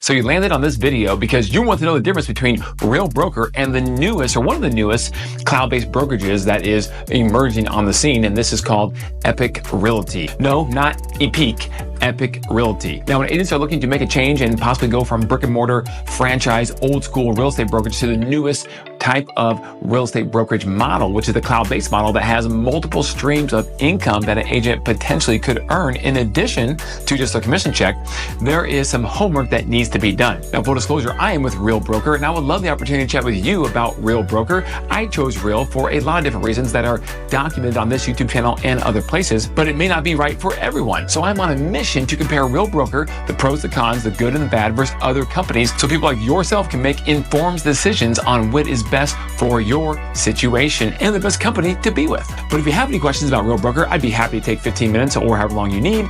So you landed on this video because you want to know the difference between Real Broker and the newest, or one of the newest, cloud-based brokerages that is emerging on the scene, and this is called Epique Realty. No, not Epique. Epique Realty. Now, when agents are looking to make a change and possibly go from brick and mortar, franchise, old school real estate brokerage to the newest type of real estate brokerage model, which is the cloud-based model that has multiple streams of income that an agent potentially could earn in addition to just a commission check, there is some homework that needs to be done. Now, full disclosure, I am with Real Broker, and I would love the opportunity to chat with you about Real Broker. I chose Real for a lot of different reasons that are documented on this YouTube channel and other places, but it may not be right for everyone. So I'm on a mission to compare Real Broker, the pros, the cons, the good and the bad versus other companies, so people like yourself can make informed decisions on what is best for your situation and the best company to be with. But if you have any questions about Real Broker, I'd be happy to take 15 minutes or however long you need.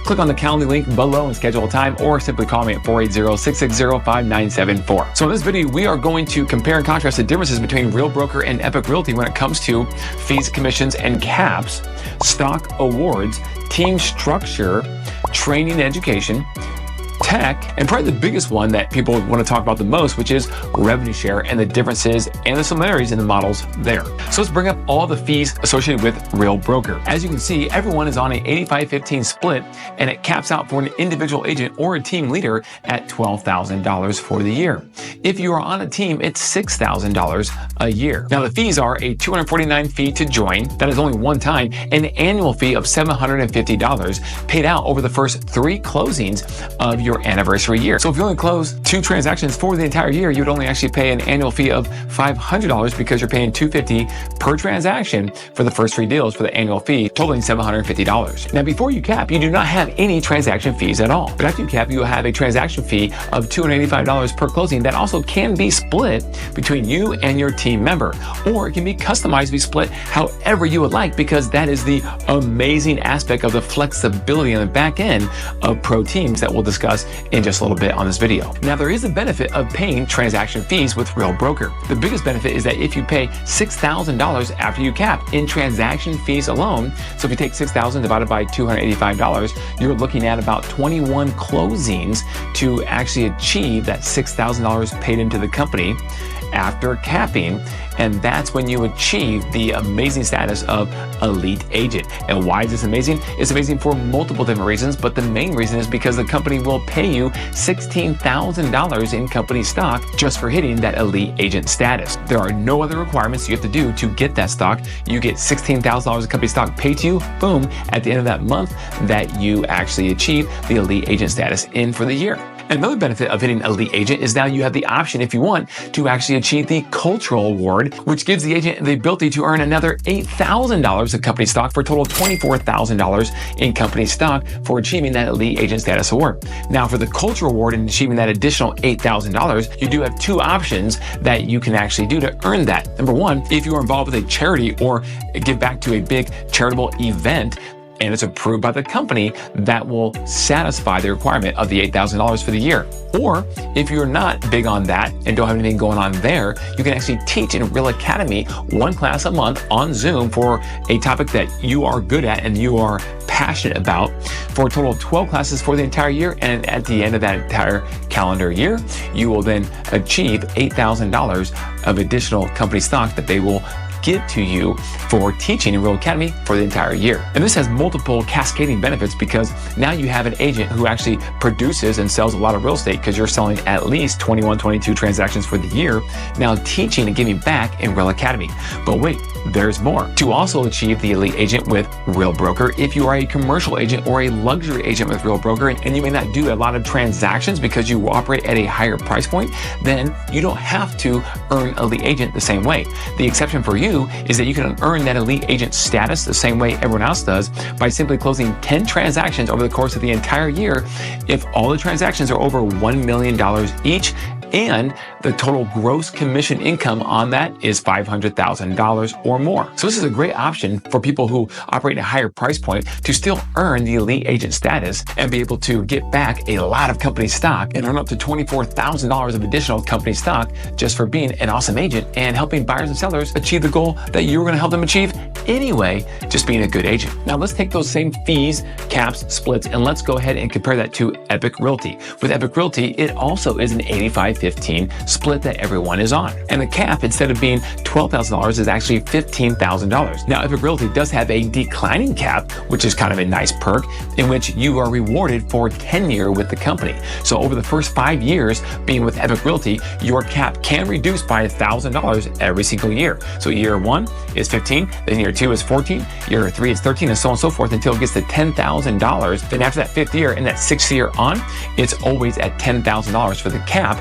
Click on the Calendly link below and schedule a time, or simply call me at 480-660-5974. So in this video, we are going to compare and contrast the differences between Real Broker and Epique Realty when it comes to fees, commissions, and caps, stock awards, team structure, training and education, tech, and probably the biggest one that people want to talk about the most, which is revenue share and the differences and the similarities in the models there. So let's bring up all the fees associated with Real Broker. As you can see, everyone is on a 85-15 split, and it caps out for an individual agent or a team leader at $12,000 for the year. If you are on a team, it's $6,000 a year. Now, the fees are a $249 fee to join, that is only one time, and an annual fee of $750 paid out over the first 3 closings of your anniversary year. So if you only close 2 transactions for the entire year, you would only actually pay an annual fee of $500 because you're paying $250 per transaction for the first 3 deals for the annual fee, totaling $750. Now, before you cap, you do not have any transaction fees at all. But after you cap, you will have a transaction fee of $285 per closing that also can be split between you and your team member, or it can be customized to be split however you would like, because that is the amazing aspect of the flexibility on the back end of pro teams that we'll discuss in just a little bit on this video. Now, there is a benefit of paying transaction fees with Real Broker. The biggest benefit is that if you pay $6,000 after you cap in transaction fees alone, so if you take $6,000 divided by $285, you're looking at about 21 closings to actually achieve that $6,000 paid into the company after capping, and that's when you achieve the amazing status of elite agent. And why is this amazing? It's amazing for multiple different reasons, but the main reason is because the company will pay you $16,000 in company stock just for hitting that elite agent status. There are no other requirements you have to do to get that stock. You get $16,000 in company stock paid to you, boom, at the end of that month that you actually achieve the elite agent status in for the year. Another benefit of hitting Elite Agent is now you have the option, if you want, to actually achieve the Cultural Award, which gives the agent the ability to earn another $8,000 of company stock for a total of $24,000 in company stock for achieving that Elite Agent Status Award. Now, for the Cultural Award and achieving that additional $8,000, you do have 2 options that you can actually do to earn that. Number one, if you are involved with a charity or give back to a big charitable event, and it's approved by the company, that will satisfy the requirement of the $8,000 for the year. Or if you're not big on that and don't have anything going on there, you can actually teach in Real Academy 1 class a month on Zoom for a topic that you are good at and you are passionate about, for a total of 12 classes for the entire year. And at the end of that entire calendar year, you will then achieve $8,000 of additional company stock that they will give to you for teaching in Real Academy for the entire year. And this has multiple cascading benefits, because now you have an agent who actually produces and sells a lot of real estate, because you're selling at least 21, 22 transactions for the year, now teaching and giving back in Real Academy. But wait, there's more. To also achieve the Elite Agent with Real Broker, if you are a commercial agent or a luxury agent with Real Broker, and you may not do a lot of transactions because you operate at a higher price point, then you don't have to earn Elite Agent the same way. The exception for you is that you can earn that Elite Agent status the same way everyone else does by simply closing 10 transactions over the course of the entire year if all the transactions are over $1 million each and the total gross commission income on that is $500,000 or more. So this is a great option for people who operate at a higher price point to still earn the elite agent status and be able to get back a lot of company stock and earn up to $24,000 of additional company stock just for being an awesome agent and helping buyers and sellers achieve the goal that you were going to help them achieve anyway, just being a good agent. Now let's take those same fees, caps, splits, and let's go ahead and compare that to Epique Realty. With Epique Realty, it also is an 85-15 split that everyone is on. And the cap, instead of being $12,000, is actually $15,000. Now, Epique Realty does have a declining cap, which is kind of a nice perk, in which you are rewarded for tenure with the company. So over the first 5 years being with Epique Realty, your cap can reduce by $1,000 every single year. So year 1 is 15, then year 2 is 14, year 3 is 13, and so on and so forth until it gets to $10,000. Then after that 5th year and that 6th year on, it's always at $10,000 for the cap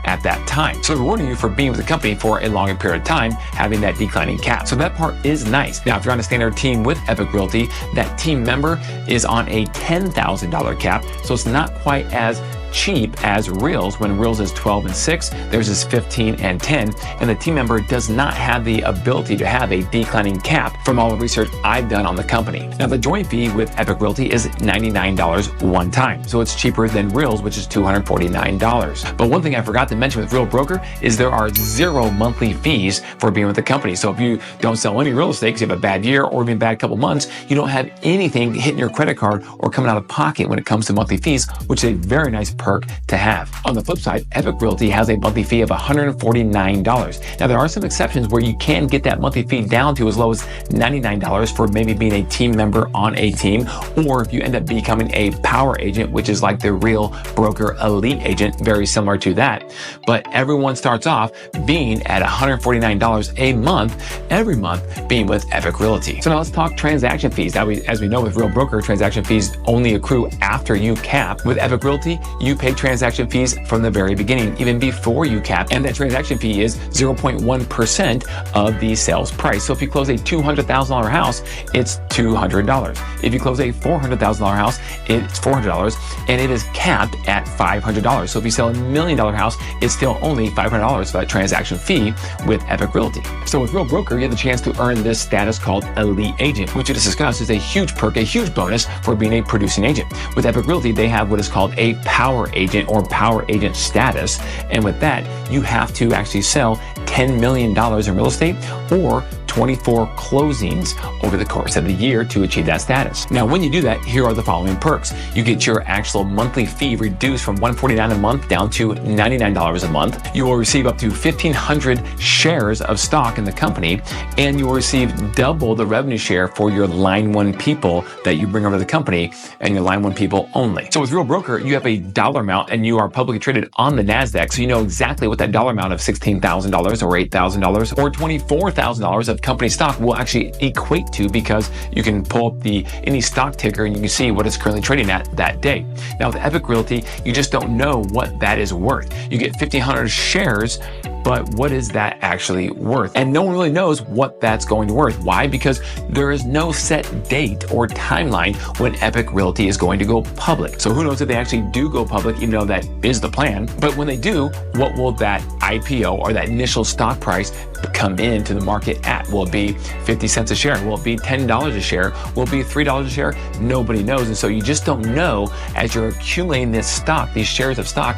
at that time. So rewarding you for being with the company for a longer period of time, having that declining cap. So that part is nice. Now, if you're on a standard team with Epique Realty, that team member is on a $10,000 cap. So it's not quite as cheap as Reels. When Reels is 12 and 6, theirs is 15 and 10, and the team member does not have the ability to have a declining cap from all the research I've done on the company. Now, the joint fee with Epique Realty is $99 one time, so it's cheaper than Reels, which is $249. But one thing I forgot to mention with Real Broker is there are 0 monthly fees for being with the company. So if you don't sell any real estate because you have a bad year or even a bad couple months, you don't have anything hitting your credit card or coming out of pocket when it comes to monthly fees, which is a very nice perk to have. On the flip side, Epique Realty has a monthly fee of $149. Now, there are some exceptions where you can get that monthly fee down to as low as $99 for maybe being a team member on a team, or if you end up becoming a power agent, which is like the Real Broker elite agent, very similar to that. But everyone starts off being at $149 a month, every month being with Epique Realty. So now let's talk transaction fees. Now, as we know with Real Broker, transaction fees only accrue after you cap. With Epique Realty, you pay transaction fees from the very beginning, even before you cap, and that transaction fee is 0.1% of the sales price. So if you close a $200,000 house, it's $200. If you close a $400,000 house, it's $400, and it is capped at $500. So if you sell $1 million house, it's still only $500 for that transaction fee with Epique Realty. So with Real Broker, you have the chance to earn this status called Elite Agent, which we just discussed is a huge perk, a huge bonus for being a producing agent. With Epique Realty, they have what is called a power agent or power agent status. And with that, you have to actually sell $10 million in real estate or 24 closings over the course of the year to achieve that status. Now, when you do that, here are the following perks. You get your actual monthly fee reduced from $149 a month down to $99 a month. You will receive up to 1,500 shares of stock in the company, and you will receive double the revenue share for your line 1 people that you bring over to the company and your line 1 people only. So with Real Broker, you have a dollar amount and you are publicly traded on the NASDAQ, so you know exactly what that dollar amount of $16,000 or $8,000 or $24,000 of company stock will actually equate to, because you can pull up any stock ticker and you can see what it's currently trading at that day. Now with Epique Realty, you just don't know what that is worth. You get 1,500 shares, but what is that actually worth? And no one really knows what that's going to be worth. Why? Because there is no set date or timeline when Epique Realty is going to go public. So who knows if they actually do go public, even though that is the plan. But when they do, what will that IPO or that initial stock price come into the market at? Will it be 50 cents a share? Will it be $10 a share? Will it be $3 a share? Nobody knows. And so you just don't know, as you're accumulating this stock, these shares of stock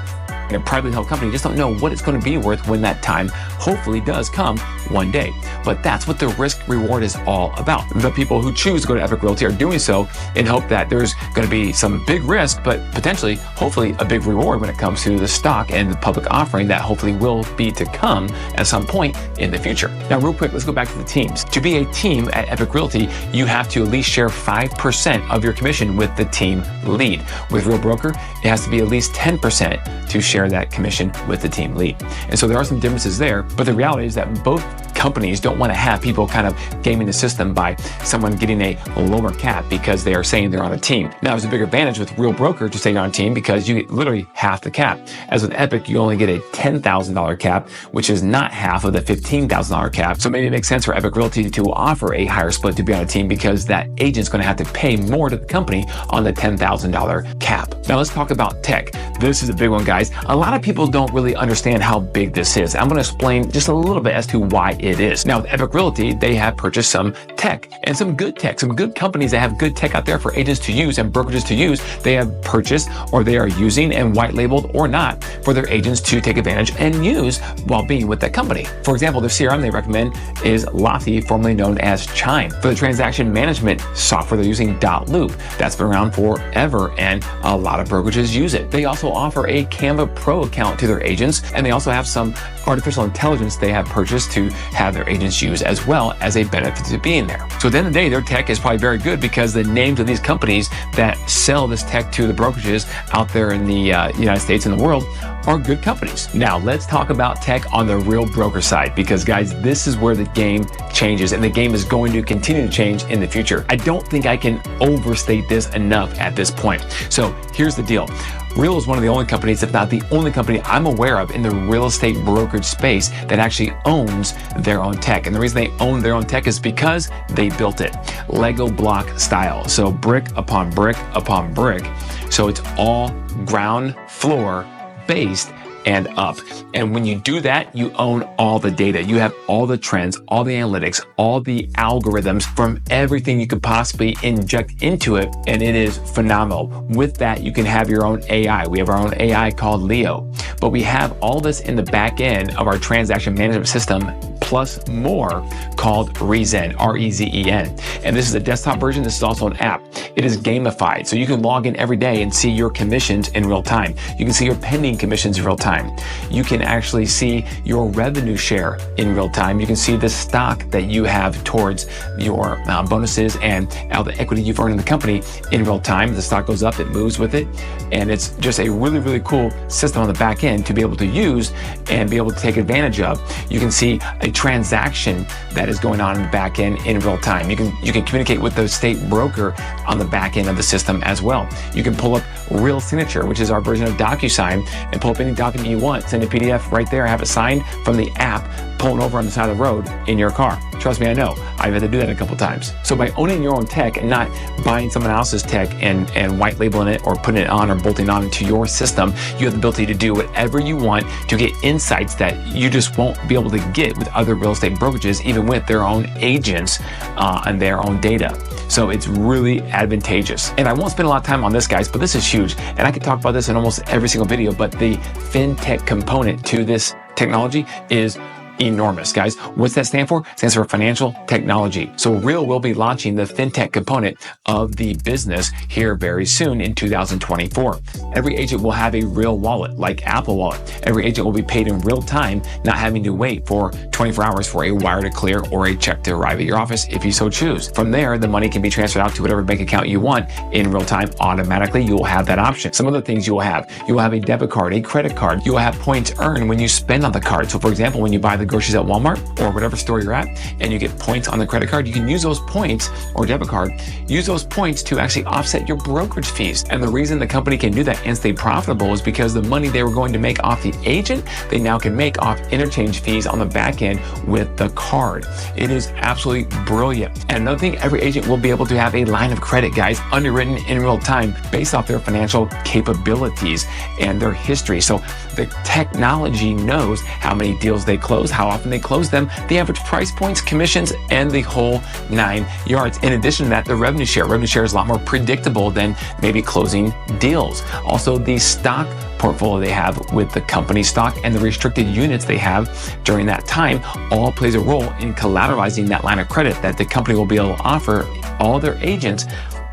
in a privately held company, you just don't know what it's going to be worth when that time hopefully does come one day. But that's what the risk reward is all about. The people who choose to go to Epique Realty are doing so in hope that there's going to be some big risk, but potentially, hopefully, a big reward when it comes to the stock and the public offering that hopefully will be to come at some point in the future. Now, real quick, let's go back to the teams. To be a team at Epique Realty, you have to at least share 5% of your commission with the team lead. With Real Broker, it has to be at least 10% to share that commission with the team lead. And so there are some differences there, but the reality is that both companies don't want to have people kind of gaming the system by someone getting a lower cap because they are saying they're on a team. Now, there's a big advantage with Real Brokerage to say you're on a team because you get literally half the cap. As with Epique, you only get a $10,000 cap, which is not half of the $15,000 cap. So maybe it makes sense for Epique Realty to offer a higher split to be on a team because that agent's going to have to pay more to the company on the $10,000 cap. Now let's talk about tech. This is a big one, guys. A lot of people don't really understand how big this is. I'm going to explain just a little bit as to why it is. Now, with Epique Realty, they have purchased some tech and some good tech, some good companies that have good tech out there for agents to use and brokerages to use. They have purchased or they are using and white labeled or not for their agents to take advantage and use while being with that company. For example, the CRM they recommend is Lottie, formerly known as Chime. For the transaction management software, they're using Loop. That's been around forever and a lot of brokerages use it. They also offer a Canva Pro account to their agents, and they also have some artificial intelligence they have purchased to have their agents use as well as a benefit to being there. So at the end of the day, their tech is probably very good because the names of these companies that sell this tech to the brokerages out there in the United States and the world are good companies. Now let's talk about tech on the Real Broker side, because guys, this is where the game changes and the game is going to continue to change in the future. I don't think I can overstate this enough at this point. So here's the deal. Real is one of the only companies, if not the only company I'm aware of in the real estate brokerage space that actually owns their own tech. And the reason they own their own tech is because they built it Lego block style. So brick upon brick upon brick. So it's all ground floor based and up. And when you do that, you own all the data. You have all the trends, all the analytics, all the algorithms from everything you could possibly inject into it. And it is phenomenal. With that, you can have your own AI. We have our own AI called Leo, but we have all this in the back end of our transaction management system, plus more, called Rezen, R-E-Z-E-N. And this is a desktop version. This is also an app. It is gamified. So you can log in every day and see your commissions in real time. You can see your pending commissions in real time. You can actually see your revenue share in real time. You can see the stock that you have towards your bonuses and all the equity you've earned in the company in real time. The stock goes up, it moves with it. And it's just a really, really cool system on the back end to be able to use and be able to take advantage of. You can see a transaction that is going on in the back end in real time. You can communicate with the state broker on the back end of the system as well. You can pull up Real Signature, which is our version of DocuSign, and pull up any document you want, send a PDF right there, have it signed from the app, pulling over on the side of the road in your car. Trust me, I know. I've had to do that a couple times. So by owning your own tech and not buying someone else's tech and white labeling it or putting it on or bolting on into your system, you have the ability to do whatever you want to get insights that you just won't be able to get with other real estate brokerages, even with their own agents and their own data. So it's really advantageous. And I won't spend a lot of time on this, guys, but this is huge. And I could talk about this in almost every single video, but the fintech component to this technology is enormous, guys. What's that stand for? It stands for financial technology. So Real will be launching the fintech component of the business here very soon in 2024. Every agent will have a Real wallet, like Apple Wallet. Every agent will be paid in real time, not having to wait for 24 hours for a wire to clear or a check to arrive at your office if you so choose. From there, the money can be transferred out to whatever bank account you want in real time automatically. You will have that option. Some other things you will have a debit card, a credit card. You will have points earned when you spend on the card. So for example, when you buy the groceries at Walmart or whatever store you're at and you get points on the credit card, you can use those points or debit card, use those points to actually offset your brokerage fees. And the reason the company can do that and stay profitable is because the money they were going to make off the agent, they now can make off interchange fees on the back end with the card. It is absolutely brilliant. And another thing, every agent will be able to have a line of credit, guys, underwritten in real time based off their financial capabilities and their history. So the technology knows how many deals they close, how often they close them, the average price points, commissions, and the whole 9 yards. In addition to that, the revenue share is a lot more predictable than maybe closing deals. Also, the stock portfolio they have with the company stock and the restricted units they have during that time all plays a role in collateralizing that line of credit that the company will be able to offer all their agents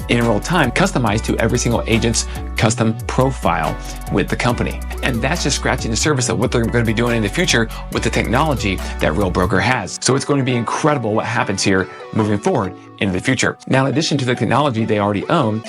in real time, customized to every single agent's custom profile with the company. And that's just scratching the surface of what they're going to be doing in the future with the technology that Real Broker has. So it's going to be incredible what happens here moving forward in the future. Now, in addition to the technology they already own,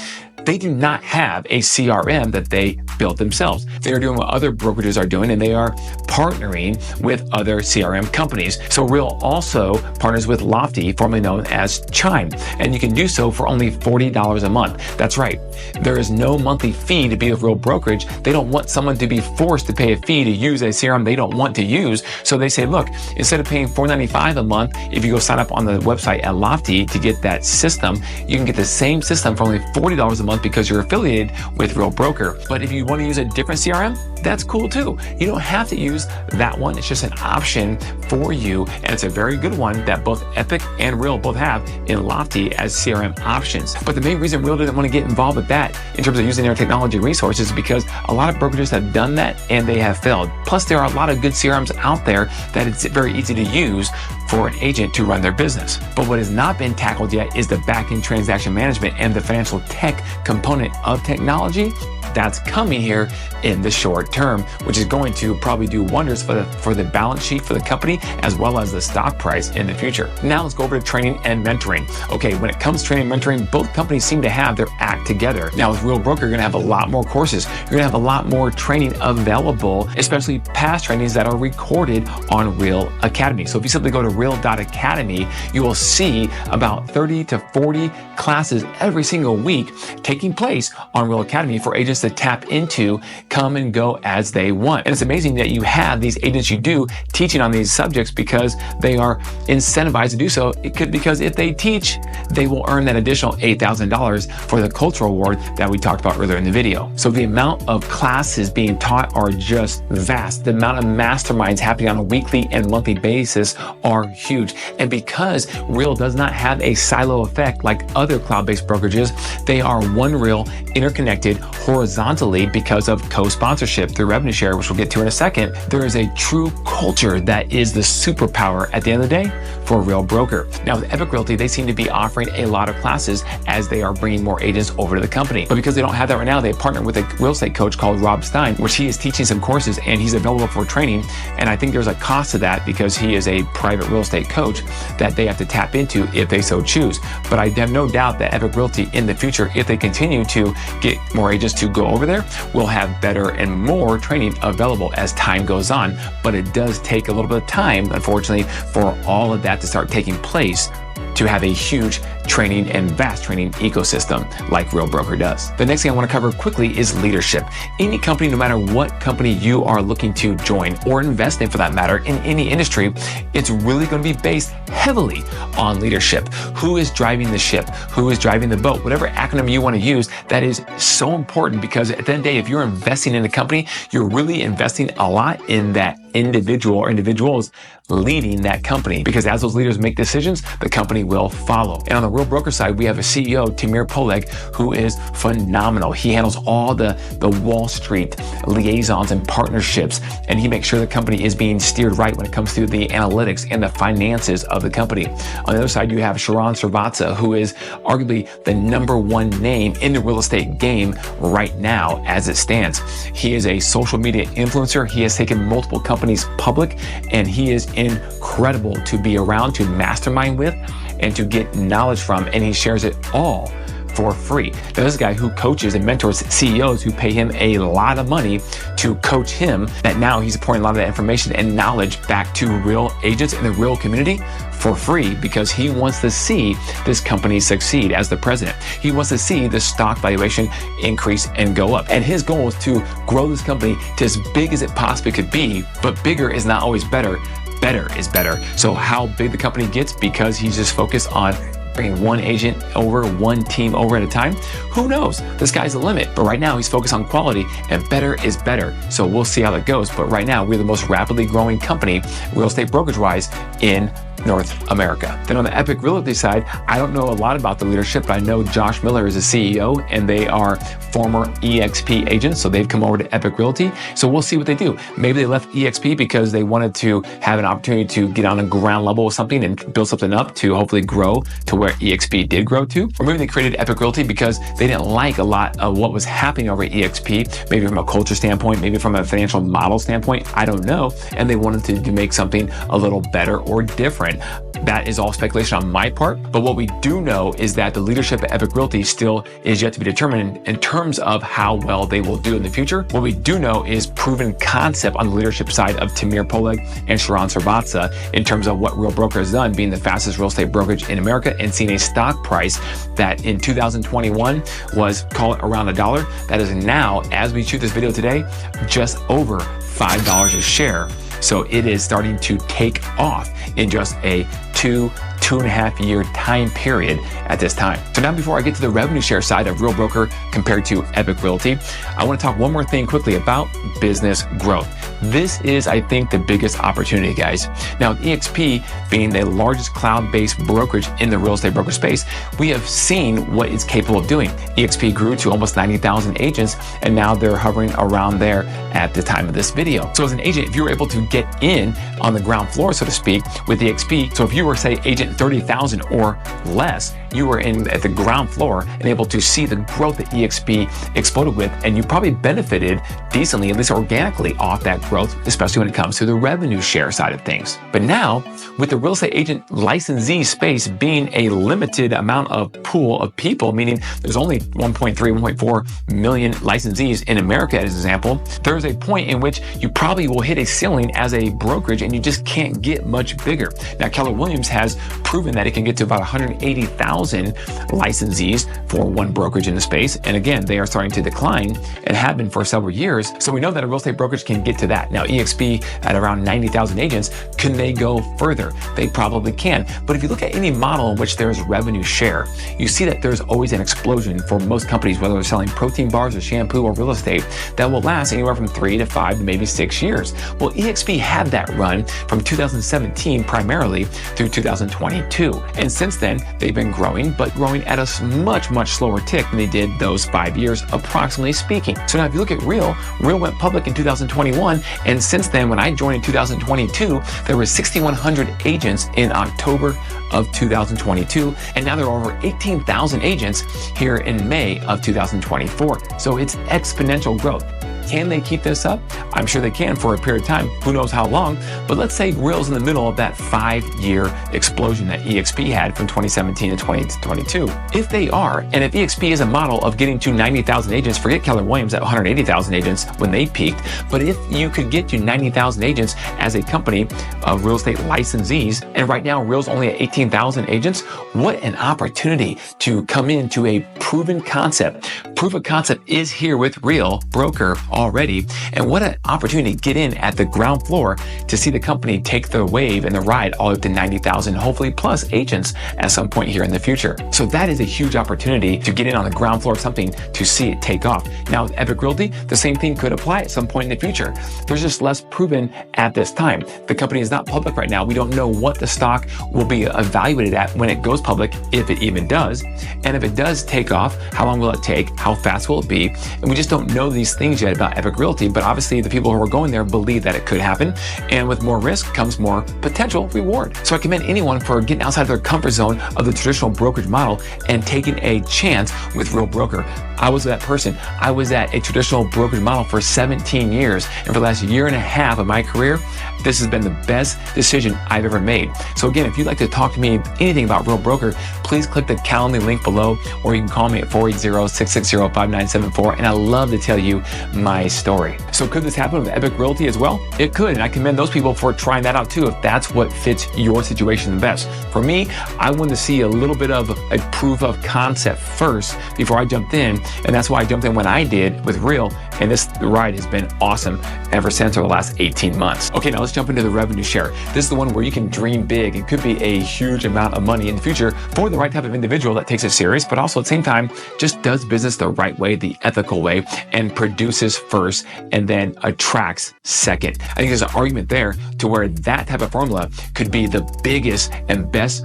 they do not have a CRM that they built themselves. They are doing what other brokerages are doing, and they are partnering with other CRM companies. So Real also partners with Lofty, formerly known as Chime, and you can do so for only $40 a month. That's right. There is no monthly fee to be with Real Brokerage. They don't want someone to be forced to pay a fee to use a CRM they don't want to use. So they say, look, instead of paying $4.95 a month, if you go sign up on the website at Lofty to get that system, you can get the same system for only $40 a month because you're affiliated with Real Broker. But if you want to use a different CRM, that's cool too. You don't have to use that one. It's just an option for you. And it's a very good one that both Epique and Real both have in Lofty as CRM options. But the main reason Real didn't want to get involved with that in terms of using their technology resources is because a lot of brokerages have done that and they have failed. Plus, there are a lot of good CRMs out there that it's very easy to use for an agent to run their business. But what has not been tackled yet is the back-end transaction management and the financial tech component of technology. That's coming here in the short term, which is going to probably do wonders for the balance sheet for the company, as well as the stock price in the future. Now let's go over to training and mentoring. Okay, when it comes to training and mentoring, both companies seem to have their act together. Now with Real Broker, you're gonna have a lot more courses. You're gonna have a lot more training available, especially past trainings that are recorded on Real Academy. So if you simply go to real.academy, you will see about 30 to 40 classes every single week taking place on Real Academy for agents to tap into, come and go as they want. And it's amazing that you have these agents you do teaching on these subjects because they are incentivized to do so. Because if they teach, they will earn that additional $8,000 for the cultural award that we talked about earlier in the video. So the amount of classes being taught are just vast. The amount of masterminds happening on a weekly and monthly basis are huge. And because Real does not have a silo effect like other cloud-based brokerages, they are one Real, interconnected horizontally because of co-sponsorship through revenue share, which we'll get to in a second. There is a true culture that is the superpower at the end of the day for Real Broker. Now with Epique Realty, they seem to be offering a lot of classes as they are bringing more agents over to the company. But because they don't have that right now, they partner with a real estate coach called Rob Stein, which he is teaching some courses and he's available for training. And I think there's a cost to that because he is a private real estate coach that they have to tap into if they so choose. But I have no doubt that Epique Realty in the future, if they continue to get more agents to go over there, will have better and more training available as time goes on. But it does take a little bit of time, unfortunately, for all of that to start taking place to have a huge training and vast training ecosystem like Real Broker does. The next thing I want to cover quickly is leadership. Any company, no matter what company you are looking to join or invest in for that matter, in any industry, it's really going to be based heavily on leadership. Who is driving the ship? Who is driving the boat? Whatever acronym you want to use, that is so important because at the end of the day, if you're investing in a company, you're really investing a lot in that individual or individuals leading that company, because as those leaders make decisions, the company will follow. And on the Real Broker side, we have a CEO, Timur Poleg, who is phenomenal. He handles all the Wall Street liaisons and partnerships, and he makes sure the company is being steered right when it comes to the analytics and the finances of the company. On the other side, you have Sharon Srivatsa, who is arguably the #1 name in the real estate game right now as it stands. He is a social media influencer. He has taken multiple companies public, and he is incredible to be around, to mastermind with, and to get knowledge from, and he shares it all for free. Now, this guy who coaches and mentors CEOs who pay him a lot of money to coach him, that now he's pouring a lot of that information and knowledge back to real agents in the real community for free because he wants to see this company succeed as the president. He wants to see the stock valuation increase and go up. And his goal is to grow this company to as big as it possibly could be, but bigger is not always better. Better is better. So how big the company gets because he's just focused on bringing one agent over, one team over at a time, who knows? The sky's the limit. But right now he's focused on quality, and better is better. So we'll see how that goes. But right now we're the most rapidly growing company, real estate brokerage-wise, in North America. Then on the Epique Realty side, I don't know a lot about the leadership, but I know Josh Miller is the CEO, and they are former EXP agents, so they've come over to Epique Realty. So we'll see what they do. Maybe they left EXP because they wanted to have an opportunity to get on a ground level with something and build something up to hopefully grow to where EXP did grow to. Or maybe they created Epique Realty because they didn't like a lot of what was happening over at EXP, maybe from a culture standpoint, maybe from a financial model standpoint, I don't know. And they wanted to make something a little better or different different. That is all speculation on my part, but what we do know is that the leadership at Epique Realty still is yet to be determined in terms of how well they will do in the future. What we do know is proven concept on the leadership side of Tamir Poleg and Sharon Srivatsaa in terms of what Real Broker has done, being the fastest real estate brokerage in America and seeing a stock price that in 2021 was, call it around $1. That is now, as we shoot this video today, just over $5 a share. So it is starting to take off in just a 2.5 year time period at this time. So now before I get to the revenue share side of Real Broker compared to Epique Realty, I want to talk one more thing quickly about business growth. This is, I think, the biggest opportunity, guys. Now, with EXP being the largest cloud-based brokerage in the real estate broker space, we have seen what it's capable of doing. EXP grew to almost 90,000 agents, and now they're hovering around there at the time of this video. So as an agent, if you were able to get in on the ground floor, so to speak, with EXP, so if you were, say, agent 30,000 or less, you were in at the ground floor and able to see the growth that EXP exploded with, and you probably benefited decently, at least organically, off that growth, especially when it comes to the revenue share side of things. But now, with the real estate agent licensee space being a limited amount of pool of people, meaning there's only 1.3, 1.4 million licensees in America, as an example, there's a point in which you probably will hit a ceiling as a brokerage and you just can't get much bigger. Now, Keller Williams has proven that it can get to about 180,000 licensees for one brokerage in the space. And again, they are starting to decline and have been for several years. So we know that a real estate brokerage can get to that. Now, EXP at around 90,000 agents, can they go further? They probably can. But if you look at any model in which there's revenue share, you see that there's always an explosion for most companies, whether they're selling protein bars or shampoo or real estate, that will last anywhere from 3 to 5 to maybe 6 years. Well, EXP had that run from 2017 primarily through 2022. And since then, they've been growing, but growing at a much, much slower tick than they did those 5 years, approximately speaking. So now if you look at Real went public in 2021. And since then, when I joined in 2022, there were 6,100 agents in October of 2022. And now there are over 18,000 agents here in May of 2024. So it's exponential growth. Can they keep this up? I'm sure they can for a period of time. Who knows how long? But let's say Real's in the middle of that 5-year explosion that EXP had from 2017 to 2022. If they are, and if EXP is a model of getting to 90,000 agents, forget Keller Williams at 180,000 agents when they peaked, but if you could get to 90,000 agents as a company of real estate licensees, and right now Real's only at 18,000 agents, what an opportunity to come into a proven concept. Proof of concept is here with Real Broker already, and what an opportunity to get in at the ground floor to see the company take the wave and the ride all up to 90,000, hopefully plus agents at some point here in the future. So that is a huge opportunity to get in on the ground floor of something to see it take off. Now with Epique Realty, the same thing could apply at some point in the future. There's just less proven at this time. The company is not public right now. We don't know what the stock will be evaluated at when it goes public, if it even does. And if it does take off, how long will it take? How fast will it be? And we just don't know these things yet about Epique Realty, but obviously the people who are going there believe that it could happen. And with more risk comes more potential reward. So I commend anyone for getting outside of their comfort zone of the traditional brokerage model and taking a chance with Real Broker. I was that person. I was at a traditional brokerage model for 17 years. And for the last year and a half of my career, this has been the best decision I've ever made. So again, if you'd like to talk to me anything about Real Broker, please click the Calendly link below, or you can call me at 480-660-5974. And I love to tell you my story. So could this happen with Epique Realty as well? It could, and I commend those people for trying that out too, if that's what fits your situation the best. For me, I wanted to see a little bit of a proof of concept first before I jumped in, and that's why I jumped in when I did with Real, and this ride has been awesome ever since over the last 18 months. Okay, now let's jump into the revenue share. This is the one where you can dream big. It could be a huge amount of money in the future for the right type of individual that takes it serious, but also at the same time, just does business the right way, the ethical way, and produces first and then attracts second. I think there's an argument there to where that type of formula could be the biggest and best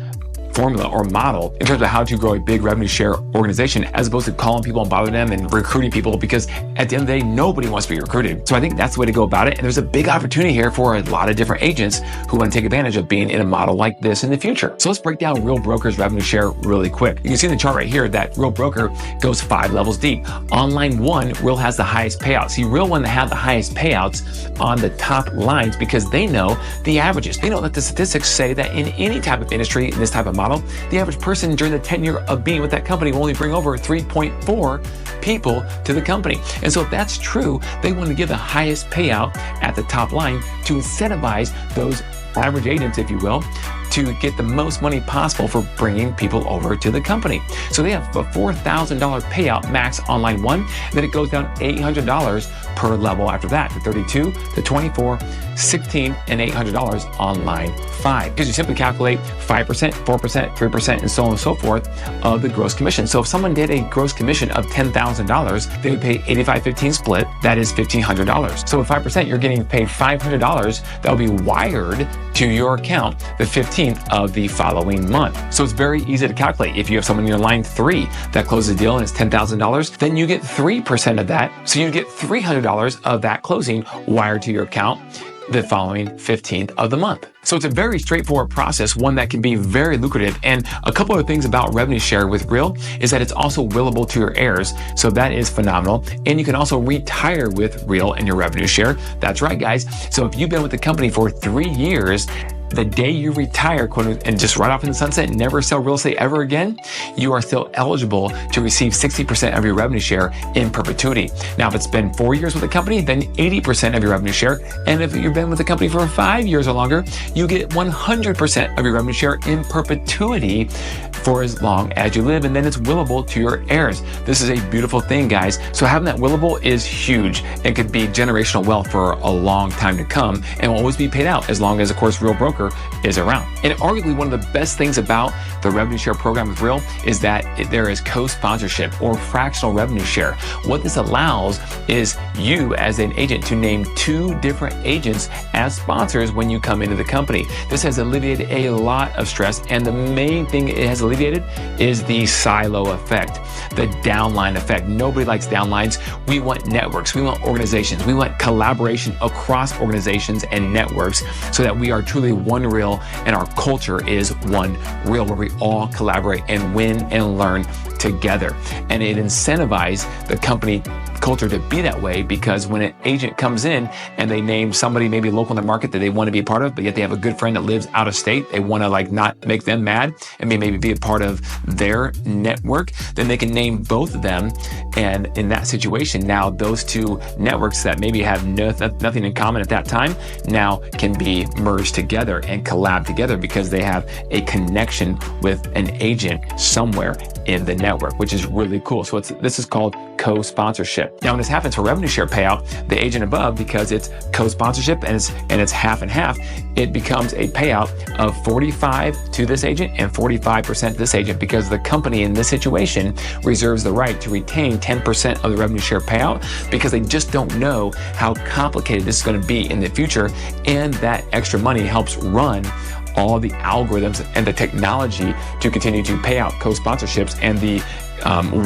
formula or model in terms of how to grow a big revenue share organization, as opposed to calling people and bothering them and recruiting people, because at the end of the day, nobody wants to be recruited. So I think that's the way to go about it. And there's a big opportunity here for a lot of different agents who want to take advantage of being in a model like this in the future. So let's break down Real Broker's revenue share really quick. You can see in the chart right here that Real Broker goes 5 levels deep. On line 1, Real has the highest payouts. See, Real want to have the highest payouts on the top lines because they know the averages. They know that the statistics say that in any type of industry, in this type of model, the average person during the tenure of being with that company will only bring over 3.4 people to the company. And so if that's true, they want to give the highest payout at the top line to incentivize those average agents, if you will, to get the most money possible for bringing people over to the company. So they have a $4,000 payout max on line 1, then it goes down $800 per level after that, to 32, to 24, 16, and $800 on line 5. Because you simply calculate 5%, 4%, 3%, and so on and so forth of the gross commission. So if someone did a gross commission of $10,000, they would pay 85-15 split, that is $1,500. So with 5%, you're getting paid $500 that will be wired to your account the 15th of the following month. So it's very easy to calculate. If you have someone in your line 3 that closes the deal and it's $10,000, then you get 3% of that. So you get $300 of that closing wired to your account the following 15th of the month. So it's a very straightforward process, one that can be very lucrative. And a couple of things about revenue share with Real is that it's also willable to your heirs. So that is phenomenal. And you can also retire with Real and your revenue share. That's right, guys. So if you've been with the company for 3 years, the day you retire, and just right off in the sunset, never sell real estate ever again, you are still eligible to receive 60% of your revenue share in perpetuity. Now, if it's been 4 years with the company, then 80% of your revenue share. And if you've been with the company for 5 years or longer, you get 100% of your revenue share in perpetuity for as long as you live. And then it's willable to your heirs. This is a beautiful thing, guys. So having that willable is huge. It could be generational wealth for a long time to come and will always be paid out as long as, of course, Real Broker is around. And arguably one of the best things about the revenue share program with Real is that there is co-sponsorship or fractional revenue share. What this allows is you as an agent to name 2 different agents as sponsors when you come into the company. This has alleviated a lot of stress, and the main thing it has alleviated is the silo effect, the downline effect. Nobody likes downlines. We want networks, we want organizations, we want collaboration across organizations and networks so that we are truly one Real, and our culture is one Real, where we all collaborate and win and learn together. And it incentivizes the company culture to be that way, because when an agent comes in and they name somebody maybe local in the market that they want to be a part of, but yet they have a good friend that lives out of state, they want to like not make them mad and maybe be a part of their network, then they can name both of them. And in that situation, now those 2 networks that maybe have nothing in common at that time now can be merged together and collab together because they have a connection with an agent somewhere in the network, which is really cool. So this is called co-sponsorship. Now, when this happens for revenue share payout, the agent above, because it's co-sponsorship and it's half and half, it becomes a payout of 45 to this agent and 45% to this agent, because the company in this situation reserves the right to retain 10% of the revenue share payout because they just don't know how complicated this is going to be in the future. And that extra money helps run all the algorithms and the technology to continue to pay out co-sponsorships and the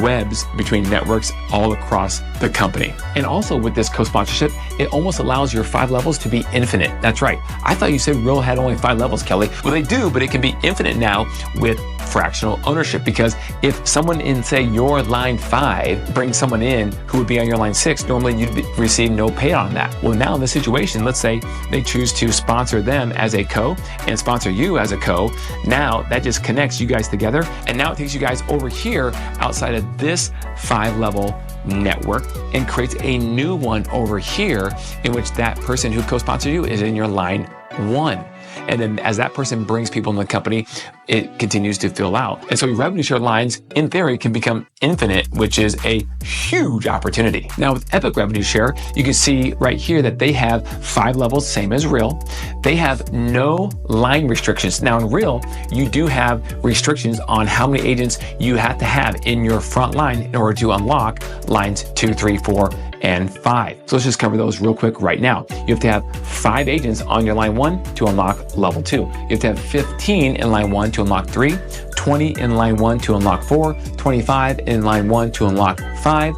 webs between networks all across the company. And also with this co-sponsorship, it almost allows your 5 levels to be infinite. That's right. I thought you said Real had only 5 levels, Kelly. Well, they do, but it can be infinite now with fractional ownership, because if someone in, say, your line 5 brings someone in who would be on your line 6, normally you'd receive no payout on that. Well, now in this situation, let's say they choose to sponsor them as a co and sponsor you as a co. Now that just connects you guys together, and now it takes you guys over here outside of this 5-level network and creates a new one over here in which that person who co-sponsored you is in your line 1. And then as that person brings people in the company, it continues to fill out. And so your revenue share lines, in theory, can become infinite, which is a huge opportunity. Now with Epique Revenue Share, you can see right here that they have 5 levels, same as Real. They have no line restrictions. Now in Real, you do have restrictions on how many agents you have to have in your front line in order to unlock lines 2, 3, 4, and 5. So let's just cover those real quick right now. You have to have 5 agents on your line 1 to unlock level 2. You have to have 15 in line 1 to unlock 3, 20 in line 1 to unlock 4, 25 in line 1 to unlock 5,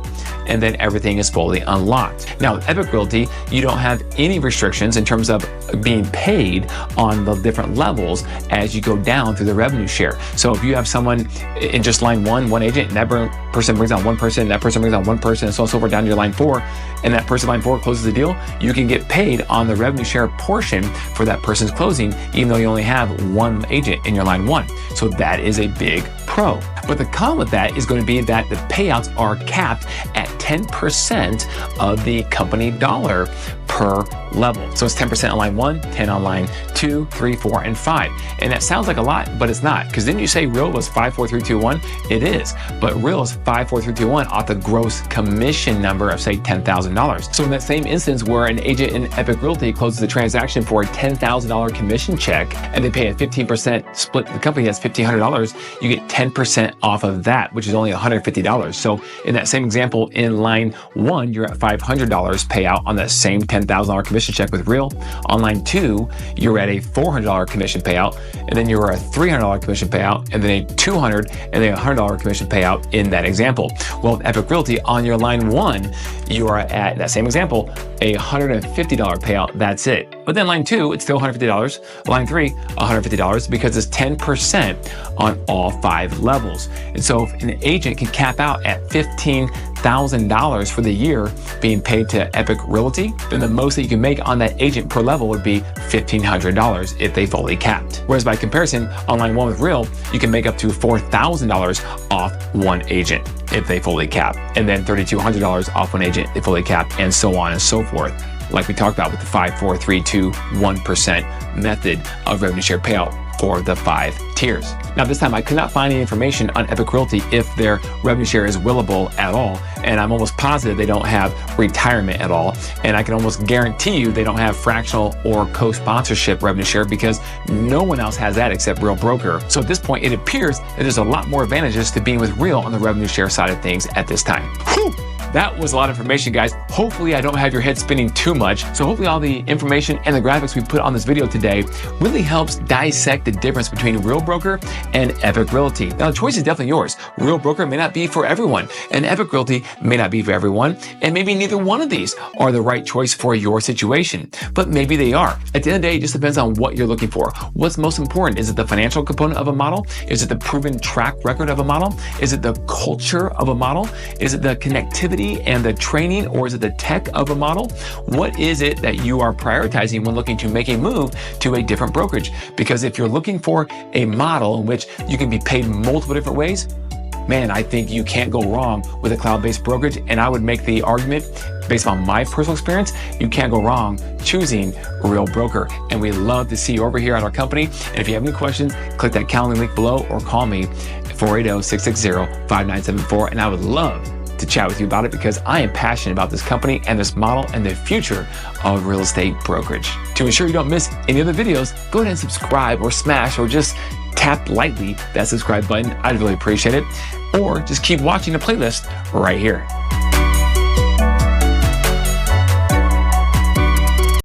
and then everything is fully unlocked. Now with Epique Realty, you don't have any restrictions in terms of being paid on the different levels as you go down through the revenue share. So if you have someone in just line 1, one agent, and that person brings on one person, that person brings on one person, and so on and so forth down to your line 4, and that person line 4 closes the deal, you can get paid on the revenue share portion for that person's closing, even though you only have one agent in your line 1. So that is a big pro. But the con with that is going to be that the payouts are capped at 10% of the company dollar per level. So it's 10% on line 1, 10 on line 2, 3, 4, and 5. And that sounds like a lot, but it's not. Because didn't you say real was 5, 4, 3, 2, 1? It is. But real is 5, 4, 3, 2, 1 off the gross commission number of, say, $10,000. So in that same instance where an agent in Epique Realty closes a transaction for a $10,000 commission check and they pay a 15% split to the company, that's $1,500, you get 10% off of that, which is only $150. So in that same example, in line 1, you're at $500 payout on that same $10,000 commission check with real. On line 2, you're at a $400 commission payout, and then you're a $300 commission payout, and then a $200 and then a $100 commission payout in that example. Well, with Epique Realty, on your line 1, you are at that same example, a $150 payout. That's it. But then line 2, it's still $150. Line 3, $150 because it's 10% on all 5 levels. And so if an agent can cap out at $15,000 for the year being paid to Epique Realty, then the most that you can make on that agent per level would be $1,500 if they fully capped. Whereas by comparison, on line 1 with real, you can make up to $4,000 off one agent if they fully cap, and then $3,200 off one agent if they fully cap, and so on and so forth. Like we talked about with the 5, 4, 3, 2, 1% method of revenue share payout for the 5 tiers. Now this time I could not find any information on Epique Realty if their revenue share is willable at all, and I'm almost positive they don't have retirement at all, and I can almost guarantee you they don't have fractional or co-sponsorship revenue share because no one else has that except Real Broker. So at this point it appears that there's a lot more advantages to being with Real on the revenue share side of things at this time. Whew! That was a lot of information, guys. Hopefully I don't have your head spinning too much. So hopefully all the information and the graphics we put on this video today really helps dissect the difference between Real Broker and Epique Realty. Now the choice is definitely yours. Real Broker may not be for everyone, and Epique Realty may not be for everyone, and maybe neither one of these are the right choice for your situation, but maybe they are. At the end of the day, it just depends on what you're looking for. What's most important? Is it the financial component of a model? Is it the proven track record of a model? Is it the culture of a model? Is it the connectivity and the training, or is it the tech of a model? What is it that you are prioritizing when looking to make a move to a different brokerage? Because if you're looking for a model in which you can be paid multiple different ways, man, I think you can't go wrong with a cloud-based brokerage. And I would make the argument, based on my personal experience, you can't go wrong choosing Real Broker. And we love to see you over here at our company. And if you have any questions, click that calendar link below or call me at 480-660-5974. And I would love to chat with you about it because I am passionate about this company and this model and the future of real estate brokerage. To ensure you don't miss any other videos, go ahead and subscribe or smash or just tap lightly that subscribe button. I'd really appreciate it. Or just keep watching the playlist right here.